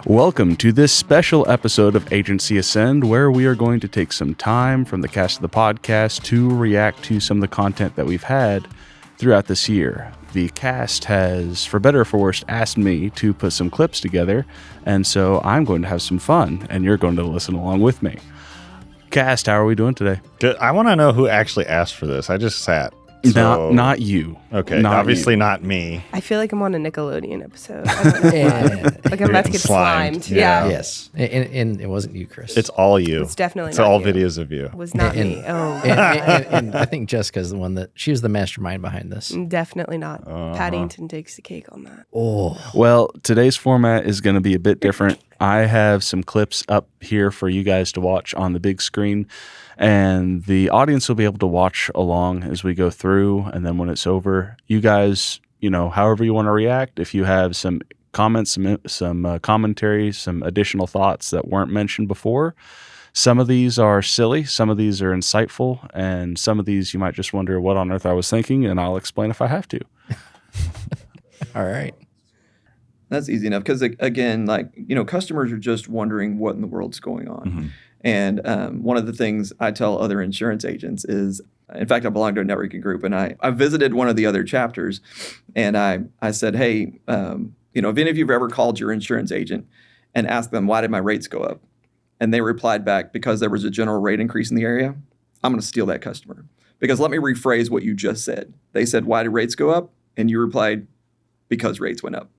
Welcome to this special episode of Agency Ascend, where we are going to take some time from the cast of the podcast to react to some of the content that we've had throughout this year. The cast has, for better or for worse, asked me to put some clips together, and so I'm going to have some fun, and you're going to listen along with me. Cast, how are we doing today? Good. I want to know who actually asked for this. I just sat. So, not you. Okay, not obviously you. Not me. I feel like I'm on a Nickelodeon episode. I don't know why. Like I'm about to get slimed. Yeah. Yes. And it wasn't you, Chris. It's all you. It's definitely it's not all you. videos of you. It was not me. Oh. and I think Jessica's the one that she was the mastermind behind this. Definitely not. Paddington takes the cake on that. Oh. Well, today's format is going to be a bit different. I have some clips up here for you guys to watch on the big screen, and the audience will be able to watch along as we go through. And then when it's over, you guys, however you want to react, if you have some comments, some commentary, some additional thoughts that weren't mentioned before. Some of these are silly, some of these are insightful, and some of these you might just wonder what on earth I was thinking, and I'll explain if I have to. All right. That's easy enough because, again, customers are just wondering what in the world's going on. Mm-hmm. And one of the things I tell other insurance agents is, in fact, I belong to a networking group, and I visited one of the other chapters, and I said, hey, if any of you have ever called your insurance agent and asked them, why did my rates go up? And they replied back, because there was a general rate increase in the area, I'm going to steal that customer. Because let me rephrase what you just said. They said, why did rates go up? And you replied, because rates went up.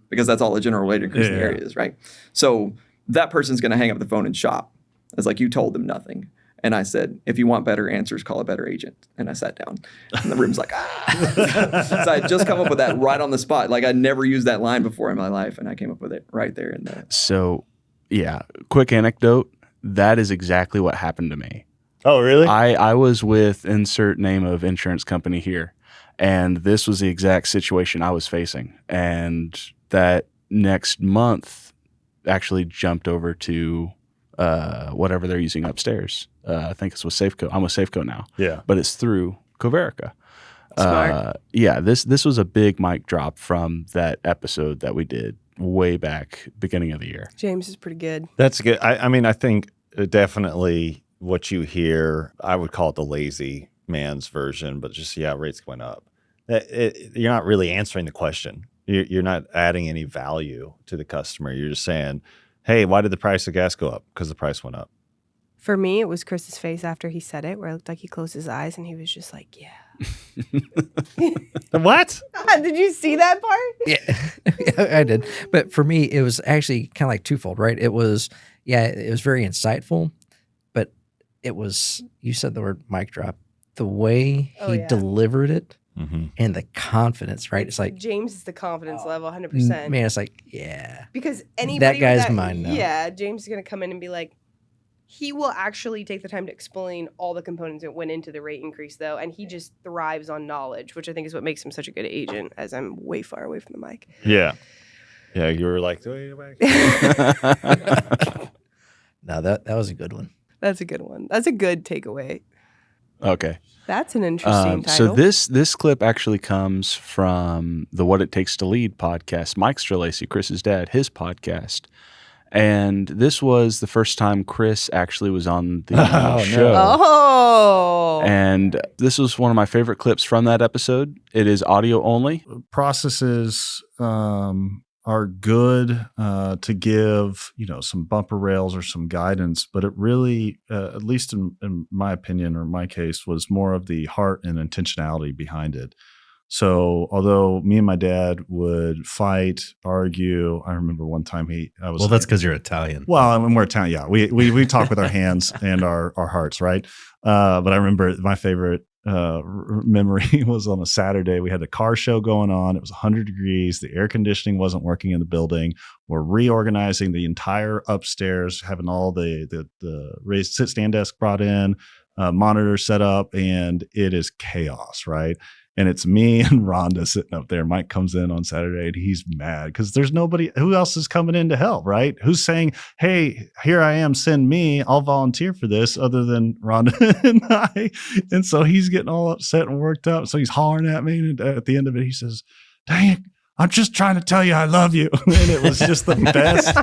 Because that's all a general rate increase in the area is, right? So that person's going to hang up the phone and shop. It's like, you told them nothing. And I said, if you want better answers, call a better agent. And I sat down. And the room's like, ah. So I had just come up with that right on the spot. Like, I'd never used that line before in my life. And I came up with it right there in there. So, yeah, quick anecdote. That is exactly what happened to me. Oh, really? I was with insert name of insurance company here. And this was the exact situation I was facing. And that next month actually jumped over to whatever they're using upstairs. I think it's with Safeco. I'm with Safeco now. Yeah. But it's through Coverica. Smart. This was a big mic drop from that episode that we did way back beginning of the year. James is pretty good. That's good. I think definitely what you hear, I would call it the lazy man's version, but just, rates went up. You're not really answering the question. You're not adding any value to the customer. You're just saying, hey, why did the price of gas go up? Because the price went up. For me, it was Chris's face after he said it, where it looked like he closed his eyes and he was just like, yeah. What? Did you see that part? Yeah, I did. But for me, it was actually kind of like twofold, right? It was very insightful, but it was, you said the word mic drop, the way he delivered it. Mm-hmm. And the confidence, right? It's like James is the confidence level, 100%. Man, it's like, yeah. Because anybody that guy's mine now. Yeah, James is going to come in and be like, he will actually take the time to explain all the components that went into the rate increase, though, and he just thrives on knowledge, which I think is what makes him such a good agent, as I'm way far away from the mic. Yeah. Yeah, you were like, wait back. No, that was a good one. That's a good one. That's a good takeaway. Okay. That's an interesting title. So this clip actually comes from the What It Takes to Lead podcast. Mike Strelacey, Chris's dad, his podcast. And this was the first time Chris actually was on the show. Oh. And this was one of my favorite clips from that episode. It is audio only. Processes are good to give, some bumper rails or some guidance, but it really, at least in my opinion or my case, was more of the heart and intentionality behind it. So although me and my dad would fight, argue, I remember one time Well, that's because you're Italian. Well, I mean, we're Italian. Yeah, we talk with our hands and our hearts, right? But I remember my favorite memory was on a Saturday. We had a car show going on. It was 100 degrees. The air conditioning wasn't working in the building. We're reorganizing the entire upstairs, having all the raised stand desk brought in, monitor set up, and it is chaos, right? And it's me and Rhonda sitting up there. Mike comes in on Saturday and he's mad because there's nobody. Who else is coming in to help, right? Who's saying, hey, here I am, send me. I'll volunteer for this other than Rhonda and I. And so he's getting all upset and worked up. So he's hollering at me. And at the end of it, he says, dang it, I'm just trying to tell you I love you. And it was just the best.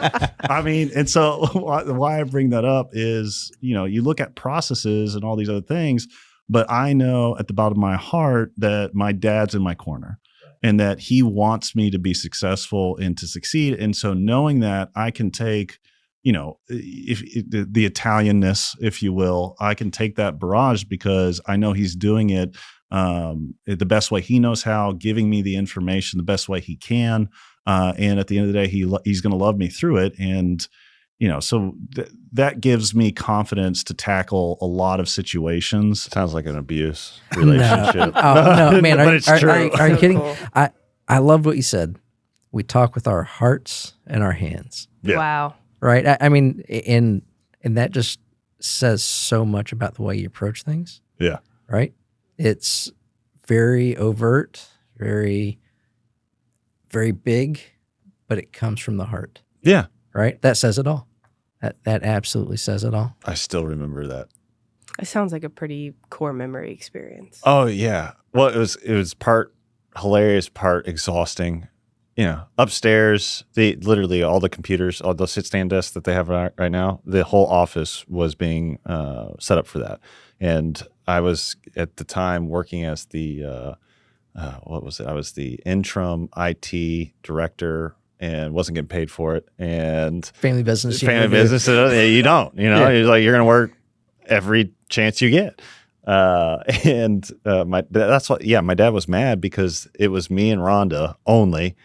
I mean, and so why I bring that up is, you look at processes and all these other things, but I know at the bottom of my heart that my dad's in my corner and that he wants me to be successful and to succeed. And so knowing that, I can take, if the Italianness, if you will, I can take that barrage because I know he's doing it the best way he knows how, giving me the information the best way he can. And at the end of the day, he's going to love me through it. And, so that gives me confidence to tackle a lot of situations. Sounds like an abuse relationship. No, man, but it's true. Are you So kidding? cool. I love what you said. We talk with our hearts and our hands, Yeah. Wow. right? I mean, and that just says so much about the way you approach things. Yeah. Right? It's very overt, very, very big, but it comes from the heart, Yeah. right? That says it all. That absolutely says it all. I still remember that. It sounds like a pretty core memory experience. Oh yeah. Well, it was part hilarious, part exhausting. Upstairs, literally all the computers, all the sit-stand desks that they have right now, the whole office was being set up for that. And I was at the time working as the what was it? I was the interim IT director and wasn't getting paid for it. And Family business. family business, you don't. Yeah. You're like, you're going to work every chance you get. My dad was mad because it was me and Rhonda only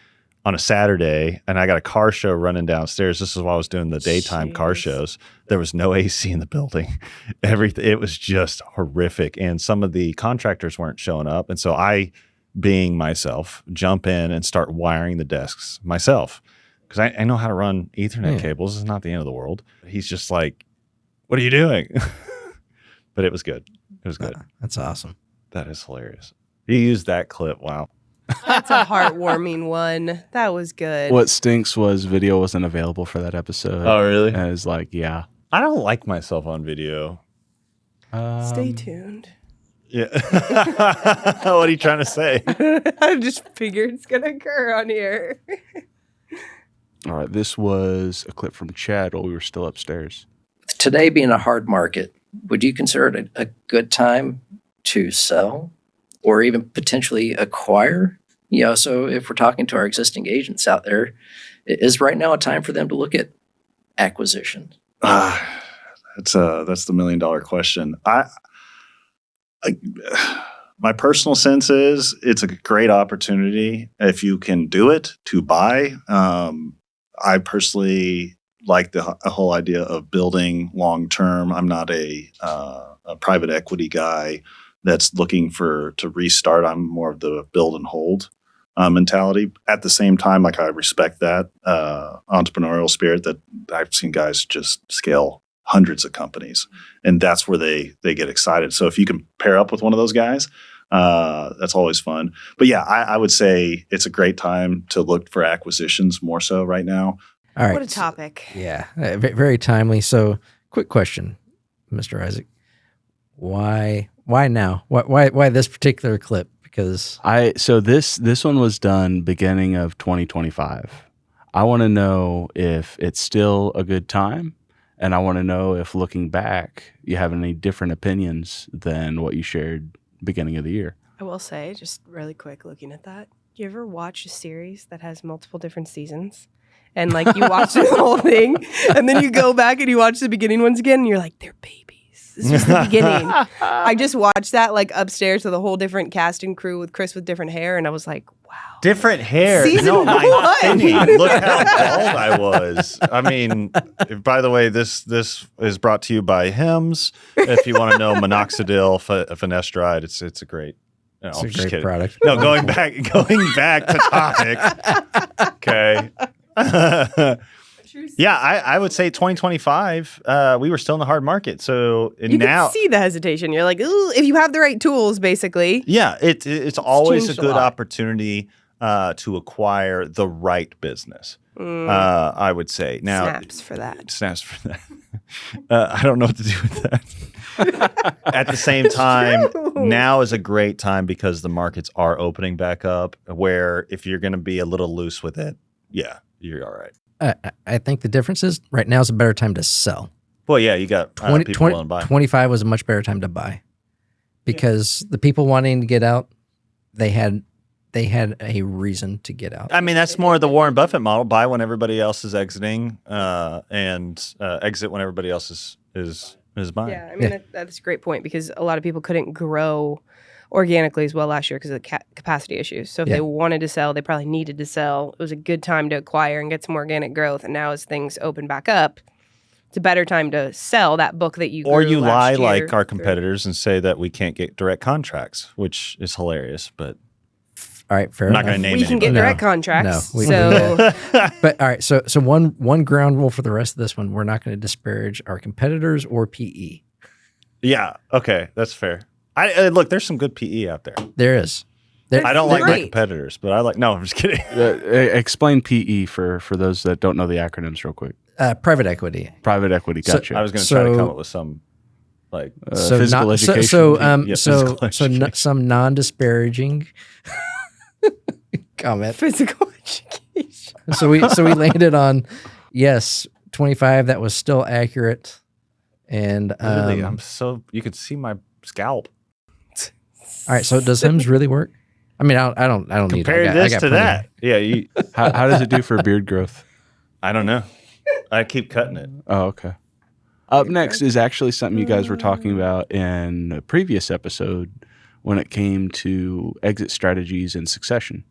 on a Saturday, and I got a car show running downstairs. This is while I was doing the daytime car Jeez. shows. There was no AC in the building. Everything, it was just horrific. And some of the contractors weren't showing up. And so I, being myself, jump in and start wiring the desks myself because I know how to run Ethernet cables. It's not the end of the world. He's just like, what are you doing? But it was good. It was good. That's awesome. That is hilarious. You used that clip. Wow. That's a heartwarming one. That was good. What stinks was video wasn't available for that episode. Oh, really? And it was like, yeah. I don't like myself on video. Stay tuned. Yeah. What are you trying to say? I just figured it's going to occur on here. All right. This was a clip from Chad while we were still upstairs. Today being a hard market, would you consider it a good time to sell or even potentially acquire? So if we're talking to our existing agents out there, is right now a time for them to look at acquisition? That's the $1 million question. My personal sense is it's a great opportunity if you can do it to buy. I personally like the whole idea of building long term. I'm not a private equity guy that's looking to restart. I'm more of the build and hold mentality. At the same time, I respect that entrepreneurial spirit that I've seen guys just scale hundreds of companies, and that's where they get excited. So if you can pair up with one of those guys, that's always fun. But yeah, I would say it's a great time to look for acquisitions more so right now. All right. What a topic. Yeah, very timely. So, quick question, Mr. Isaac. Why now? Why this particular clip? Because So this one was done beginning of 2025. I want to know if it's still a good time, and I want to know if looking back, you have any different opinions than what you shared beginning of the year. I will say, just really quick looking at that, you ever watch a series that has multiple different seasons? And like you watch the whole thing, and then you go back and you watch the beginning ones again, and you're like, they're babies. This was the beginning. I just watched that like upstairs with a whole different cast and crew with Chris with different hair, and I was like, wow. Different hair. Season my one. opinion. Look how bald I was. I mean, by the way, this is brought to you by Hims. If you want to know minoxidil, finasteride, it's a great. No, it's I'm a just great kidding. product. No, going back to topic. Okay. Yeah, I would say 2025. We were still in the hard market, so You now can see the hesitation. You're like, ooh, if you have the right tools, basically. yeah, it's always a changed a good lot. opportunity to acquire the right business. I would say now Snaps for that. snaps for that. I don't know what to do with that. At the same time, now is a great time because the markets are opening back up. Where if you're going to be a little loose with it, yeah, you're all right. I think the difference is right now is a better time to sell. Well, yeah, you got people willing to buy. 25 was a much better time to buy because the people wanting to get out, they had a reason to get out. I mean, that's more the Warren Buffett model: buy when everybody else is exiting, and exit when everybody else is buying. Yeah, I mean, that's a great point because a lot of people couldn't grow organically as well last year because of the capacity issues. So if they wanted to sell, they probably needed to sell. It was a good time to acquire and get some organic growth. And now as things open back up, it's a better time to sell that book that you grew Or you lie last like year. our competitors and say that we can't get direct contracts, which is hilarious. But All right, fair I'm not enough. going to name we can get anybody. direct contracts. No, so But all right, so one ground rule for the rest of this one: we're not going to disparage our competitors or PE. Yeah, okay, that's fair. I look, there's some good PE out there. There is. I don't like my great. competitors, but I like. No, I'm just kidding. Explain PE for those that don't know the acronyms real quick. Private equity. Private equity, So- gotcha. I was going to try to So- come up with some like. Physical education. Yeah, physical education. Some non-disparaging comment. physical education. So we landed on yes, 25. That was still accurate, and Really, I'm so you could see my scalp. all right. So does Hims really work? I mean, I don't need Compare I this got to plenty. that. Yeah, How does it do for beard growth? I don't know. I keep cutting it. Oh, okay. Up next is actually something you guys were talking about in a previous episode when it came to exit strategies and succession.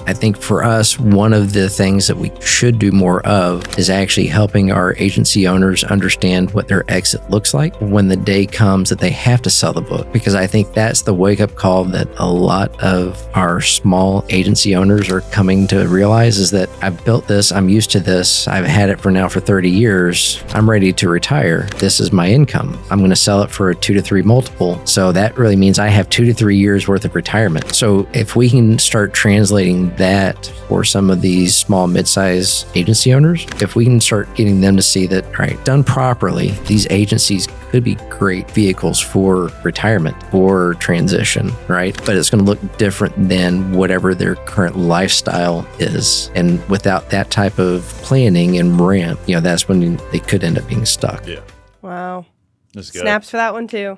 I think for us, one of the things that we should do more of is actually helping our agency owners understand what their exit looks like when the day comes that they have to sell the book. Because I think that's the wake-up call that a lot of our small agency owners are coming to realize is that I've built this, I'm used to this, I've had it for 30 years, I'm ready to retire. This is my income. I'm going to sell it for a 2 to 3 multiple. So that really means I have 2 to 3 years worth of retirement. So if we can start translating that for some of these small mid-size agency owners, if we can start getting them to see that, all right, done properly, these agencies could be great vehicles for retirement or transition, right? But it's going to look different than whatever their current lifestyle is. And without that type of planning and ramp, that's when they could end up being stuck. Yeah, Wow. that's good. Snaps for that one too.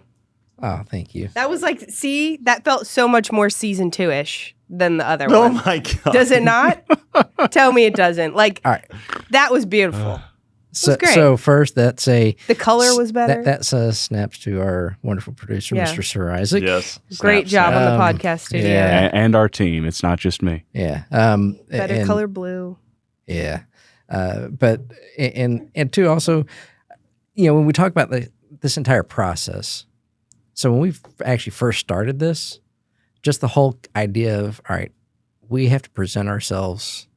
Oh, thank you. That was like, see, that felt so much more season 2-ish than the other Oh one. my god! Does it not? Tell me it doesn't. Like, All right. that was beautiful. So, great. so first, that's a The color was better. That's a snaps to our wonderful producer, Yeah. Mr. Sir Isaac. Yes, Great snap, job snap. on the podcast studio. yeah. And our team. It's not just me. Yeah. Better and- color blue. Yeah. But and two also, when we talk about this entire process, so when we actually first started this, just the whole idea of, all right, we have to present ourselves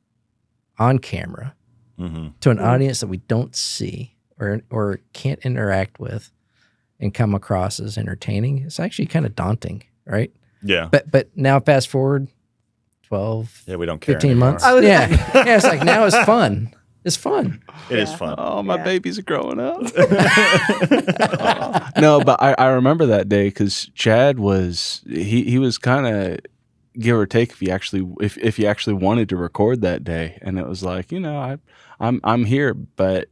on camera Mhm. to an audience that we don't see or can't interact with and come across as entertaining. It's actually kind of daunting, right? Yeah, But now fast forward 12, yeah, we don't care. 15 anymore. months. I was- Yeah. Yeah, it's like now it's fun. It's fun. It is Yeah. fun. Oh, my Yeah. babies are growing up. No, but I remember that day because Chad was he was kind of give or take if he actually wanted to record that day, and it was like I'm here, but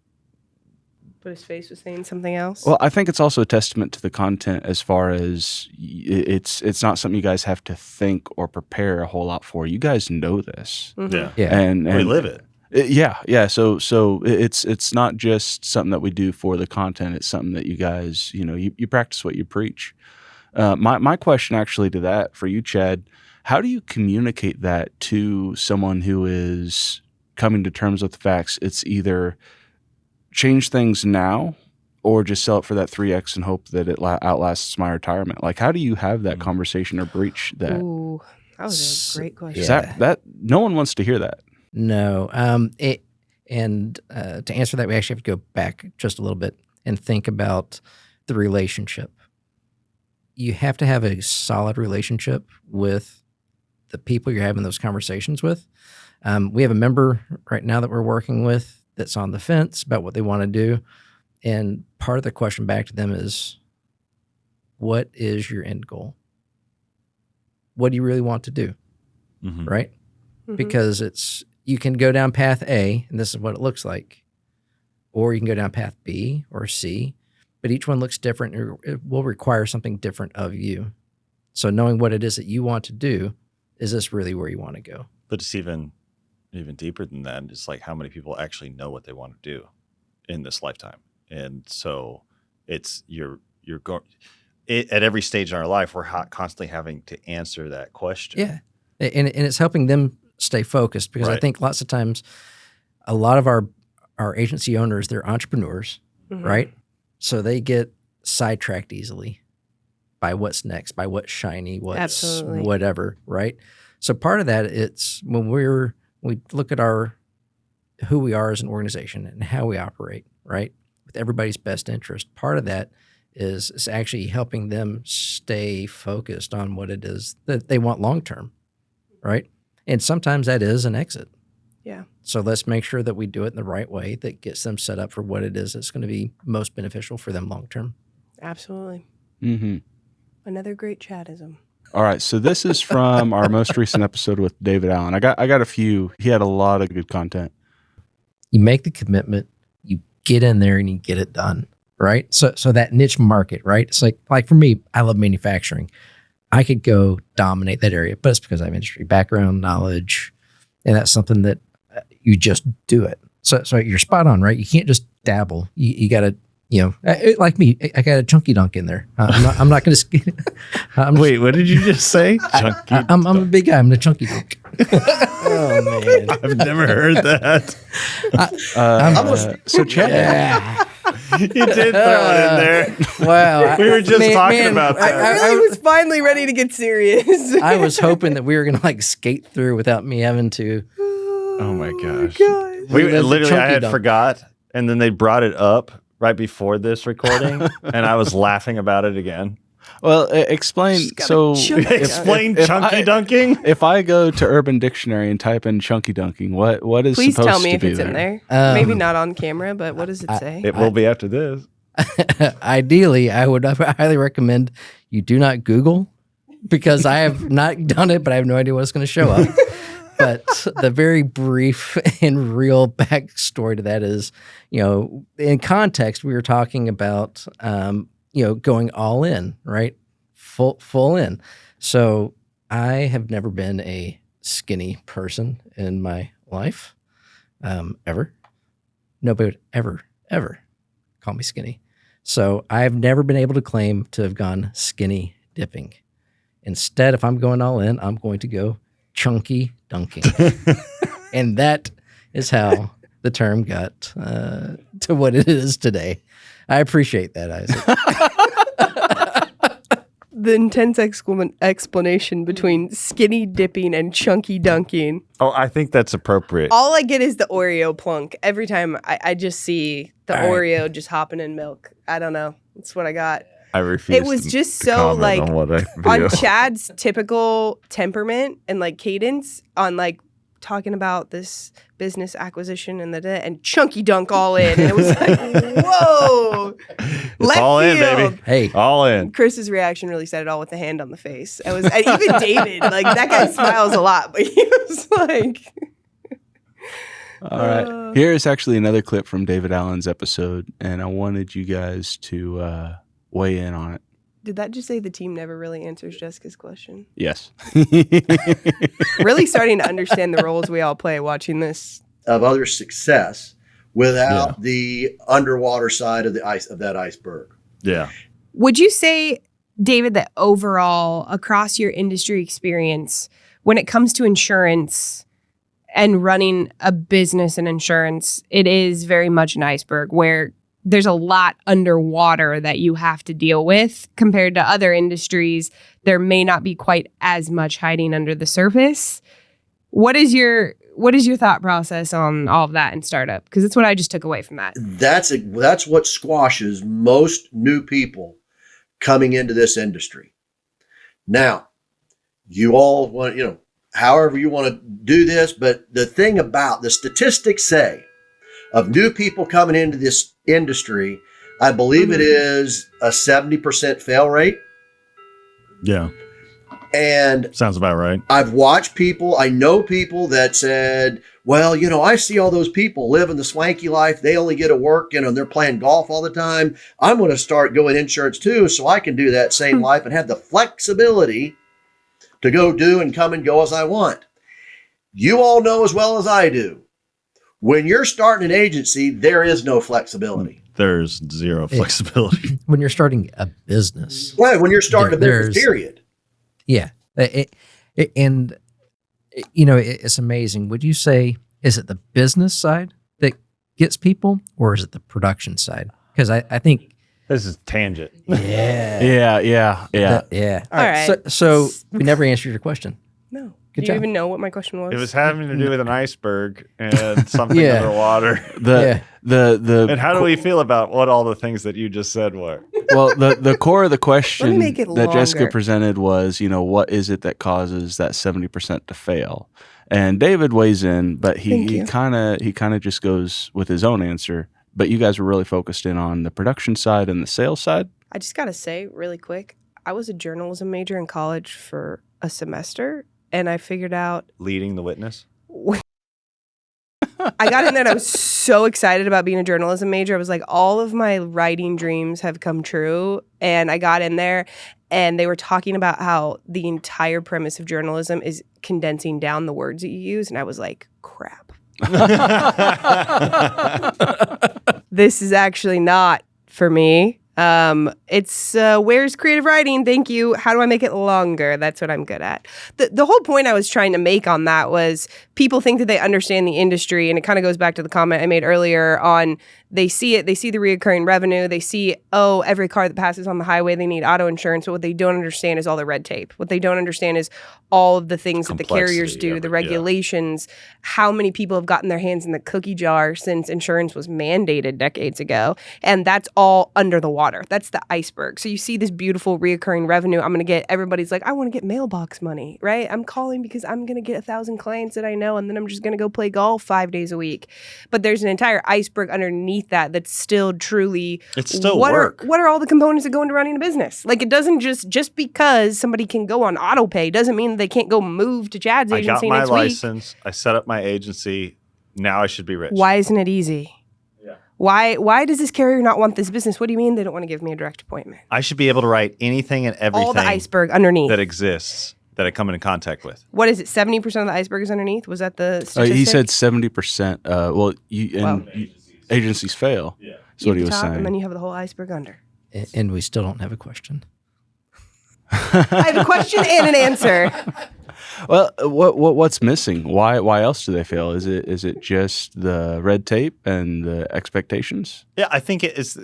But his face was saying something else. well, I think it's also a testament to the content as far as it's not something you guys have to think or prepare a whole lot for. You guys know this, Mhm. Yeah, Yeah. and we live it. Yeah. So it's not just something that we do for the content. It's something that you guys, you practice what you preach. My question actually to that for you, Chad, how do you communicate that to someone who is coming to terms with the facts? It's either change things now or just sell it for that 3X and hope that it outlasts my retirement. Like, how do you have that conversation or breach that? Ooh, that was a great question. 'Cause Yeah. that no one wants to hear that. No. To answer that, we actually have to go back just a little bit and think about the relationship. You have to have a solid relationship with the people you're having those conversations with. We have a member right now that we're working with that's on the fence about what they want to do. And part of the question back to them is, what is your end goal? What do you really want to do? Mhm. Right? Mhm. Because you can go down path A, and this is what it looks like, or you can go down path B or C, but each one looks different. Or it will require something different of you. So knowing what it is that you want to do, is this really where you want to go? But it's even deeper than that. It's like how many people actually know what they want to do in this lifetime. And so it's you're going at every stage in our life, we're constantly having to answer that question. Yeah. And it's helping them stay focused, because I Right. think lots of times a lot of our agency owners, they're entrepreneurs, Mhm. right? So they get sidetracked easily by what's next, by what's shiny, what's Absolutely. whatever, right? So part of that, it's when we look at who we are as an organization and how we operate, right? With everybody's best interest. Part of that is actually helping them stay focused on what it is that they want long term, right? And sometimes that is an exit. Yeah. So let's make sure that we do it in the right way that gets them set up for what it is that's going to be most beneficial for them long term. Absolutely. Mm-hmm. Another great chatism. All right, so this is from our most recent episode with David Allen. I got a few. He had a lot of good content. You make the commitment, you get in there and you get it done, right? So that niche market, right? It's like for me, I love manufacturing. I could go dominate that area, but it's because I have industry background, knowledge, and that's something that you just do it. So you're spot on, right? You can't just dabble. You got to, like me, I got a chunky dunk in there. I'm not going to. Wait, what did you just say? Chunky. I'm a big guy. I'm the chunky dunk. Oh man, I've never heard that. So Chad, Yeah. You did throw it in there. Wow. We were just talking about I that. really was finally ready to get serious. I was hoping that we were going to skate through without me having to. Oh my gosh. gosh. We That's a literally, I chunky had dunk. forgot, and then they brought it up right before this recording, and I was laughing about it again. well, explain. She's got a So, chunky dunk. Explain if chunky I- dunking. if I go to Urban Dictionary and type in chunky dunking, what is Please supposed tell me to if be it's there? in there. Um, Maybe not on camera, but what does it say? It will be after this. Ideally, I would highly recommend you do not Google, because I have not done it, but I have no idea what's going to show up. But the very brief and real backstory to that is, in context, we were talking about, going all in, right? Full in. So I have never been a skinny person in my life, ever. Nobody would ever call me skinny. So I've never been able to claim to have gone skinny dipping. Instead, if I'm going all in, I'm going to go chunky dunking. And that is how the term got to what it is today. I appreciate that, Isaac. The intense explanation between skinny dipping and chunky dunking. Oh, I think that's appropriate. All I get is the Oreo plunk. Every time I just see the All right. Oreo just hopping in milk. I don't know. That's what I got. I refuse. It was to- just to so comment on what I video. on Chad's typical temperament and cadence on talking about this business acquisition and chunky dunk all in. And it was whoa. It's all in, baby. Hey, All in. Chris's reaction really said it all with the hand on the face. It was and even David, that guy smiles a lot, but he was like, All right. Here's actually another clip from David Allen's episode, and I wanted you guys to weigh in on it. did that just say the team never really answers Jessica's question? Yes. Really starting to understand the roles we all play watching this. Of other success without the underwater side of that iceberg. Yeah. Would you say, David, that overall, across your industry experience, when it comes to insurance and running a business in insurance, it is very much an iceberg where there's a lot underwater that you have to deal with compared to other industries? There may not be quite as much hiding under the surface. What is your thought process on all of that in startup? Because it's what I just took away from that. That's what squashes most new people coming into this industry. Now, you all want, however you want to do this, but the thing about the statistics say of new people coming into this industry I believe it is a 70% fail rate. Yeah. And Sounds about right. I've watched people, I know people that said, well, I see all those people living the swanky life. They only get to work, and they're playing golf all the time. I'm going to start going insurance too, so I can do that same life and have the flexibility to go do and come and go as I want. You all know as well as I do, when you're starting an agency, there is no flexibility. There's zero flexibility. When you're starting a business. Right, when you're starting a business, period. Yeah. It's amazing. Would you say, is it the business side that gets people, or is it the production side? Because I think. This is tangent. Yeah. Yeah. All right. So we never answered your question. No. Good Do job. you even know what my question was? It was having to do with an iceberg and something underwater. And how do we feel about what all the things that you just said were? Well, the core of the question make it that Jessica longer. presented was, what is it that causes that 70% to fail? And David weighs in, but he kind of just goes with his own answer. But you guys were really focused in on the production side and the sales side. I just got to say really quick, I was a journalism major in college for a semester, and I figured out Leading the witness? I got in there and I was so excited about being a journalism major. I was like, all of my writing dreams have come true. And I got in there and they were talking about how the entire premise of journalism is condensing down the words that you use. And I was like, crap. This is actually not for me. It's where's creative writing? Thank you. How do I make it longer? That's what I'm good at. The whole point I was trying to make on that was people think that they understand the industry, and it kind of goes back to the comment I made earlier on they see it, they see the reoccurring revenue, they see, oh, every car that passes on the highway, they need auto insurance, but what they don't understand is all the red tape. What they don't understand is all of the things that the carriers do, the regulations, how many people have gotten their hands in the cookie jar since insurance was mandated decades ago, and that's all under the water. That's the iceberg. So you see this beautiful reoccurring revenue. I'm going to get, everybody's like, I want to get mailbox money, right? I'm calling because I'm going to get 1,000 clients that I know, and then I'm just going to go play golf 5 days a week. But there's an entire iceberg underneath that's still truly, it's still what work. What are all the components that go into running a business? Like, it doesn't just because somebody can go on auto pay doesn't mean they can't go move to Chad's agency next week. I got my license. I set up my agency. Now I should be rich. Why isn't it easy? Yeah. Why does this carrier not want this business? What do you mean they don't want to give me a direct appointment? I should be able to write anything and everything. All the iceberg underneath that exists that I come into contact with. What is it? 70% of the iceberg is underneath? Was that the statistic? He said 70%. Agencies fail. Yeah. That's what he was saying. And then you have the whole iceberg under. And we still don't have a question. I have a question and an answer. Well, what's missing? Why else do they fail? Is it just the red tape and the expectations? Yeah, I think it is.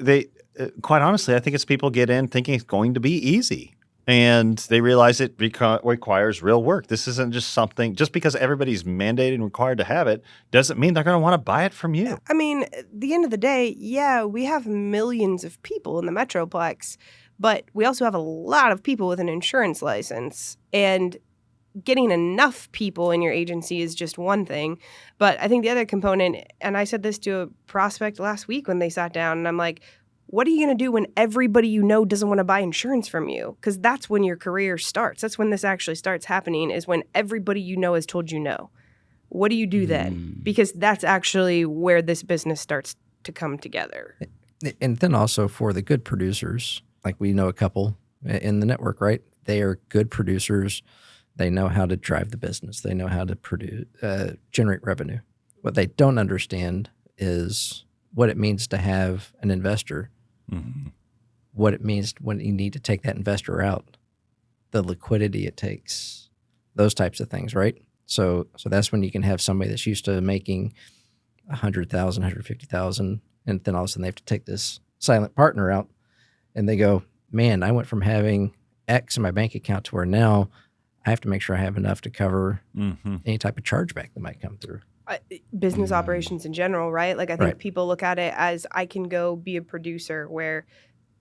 Quite honestly, I think it's people get in thinking it's going to be easy, and they realize it requires real work. This isn't just something. Just because everybody's mandated and required to have it doesn't mean they're going to want to buy it from you. I mean, at the end of the day, yeah, we have millions of people in the Metroplex, but we also have a lot of people with an insurance license, and getting enough people in your agency is just one thing. But I think the other component, and I said this to a prospect last week when they sat down, and I'm like, what are you going to do when everybody you know doesn't want to buy insurance from you? Because that's when your career starts. That's when this actually starts happening, is when everybody you know has told you no. What do you do then? Because that's actually where this business starts to come together. And then also for the good producers, like we know a couple in the network, right? They are good producers. They know how to drive the business. They know how to produce, generate revenue. What they don't understand is what it means to have an investor, what it means when you need to take that investor out, the liquidity it takes, those types of things, right? So that's when you can have somebody that's used to making $100,000, $150,000, and then all of a sudden they have to take this silent partner out, and they go, man, I went from having X in my bank account to where now I have to make sure I have enough to cover any type of chargeback that might come through. Business operations in general, right? Like, I think people look at it as I can go be a producer, where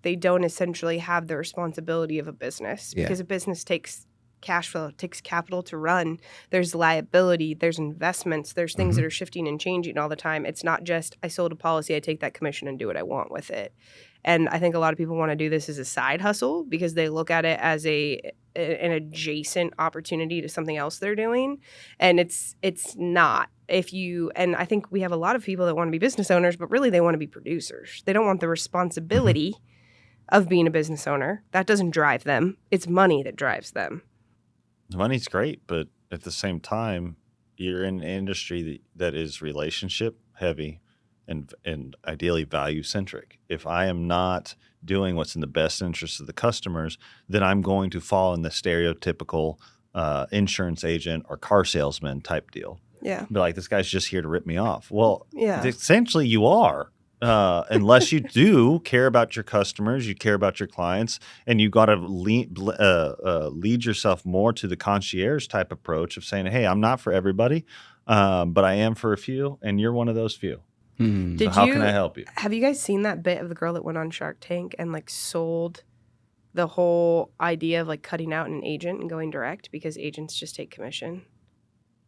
they don't essentially have the responsibility of a business, because a business takes cash flow. It takes capital to run. There's liability. There's investments. There's things that are shifting and changing all the time. It's not just I sold a policy, I take that commission and do what I want with it. And I think a lot of people want to do this as a side hustle because they look at it as an adjacent opportunity to something else they're doing, and it's not. And I think we have a lot of people that want to be business owners, but really they want to be producers. They don't want the responsibility of being a business owner. That doesn't drive them. It's money that drives them. The money's great, but at the same time, you're in an industry that is relationship heavy and ideally value centric. If I am not doing what's in the best interest of the customers, then I'm going to fall in the stereotypical insurance agent or car salesman type deal. Yeah. Be like, this guy's just here to rip me off. Well, Yeah. essentially you are. Unless you do care about your customers, you care about your clients, and you got to lead yourself more to the concierge type approach of saying, hey, I'm not for everybody, but I am for a few, and you're one of those few. So how can I help you? Have you guys seen that bit of the girl that went on Shark Tank and like sold the whole idea of like cutting out an agent and going direct because agents just take commission?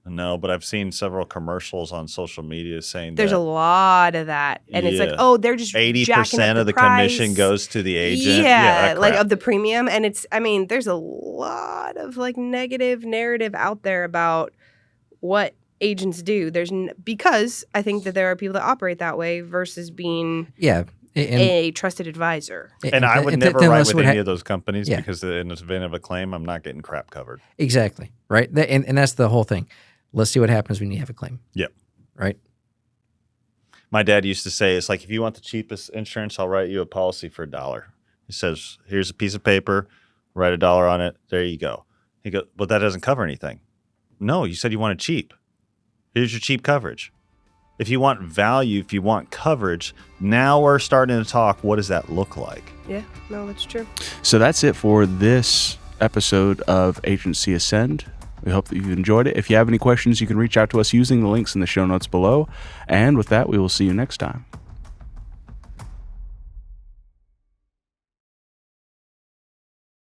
No, but I've seen several commercials on social media saying There's a lot of that. And it's like, Yeah. oh, they're just 80% of the commission goes to the agent. Yeah, that like crap. of the premium. And there's a lot of like negative narrative out there about what agents do. Because I think that there are people that operate that way versus being a trusted advisor. And I would never write with any of those companies Yeah. because in the event of a claim, I'm not getting crap covered. Exactly. Right. And that's the whole thing. Let's see what happens when you have a claim. Yep. Right. My dad used to say, it's like, if you want the cheapest insurance, I'll write you a policy for $1. He says, here's a piece of paper, write $1 on it. There you go. He goes, but that doesn't cover anything. No, you said you wanted cheap. Here's your cheap coverage. If you want value, if you want coverage, now we're starting to talk, what does that look like? Yeah, no, that's true. So that's it for this episode of Agency Ascend. We hope that you've enjoyed it. If you have any questions, you can reach out to us using the links in the show notes below. And with that, we will see you next time.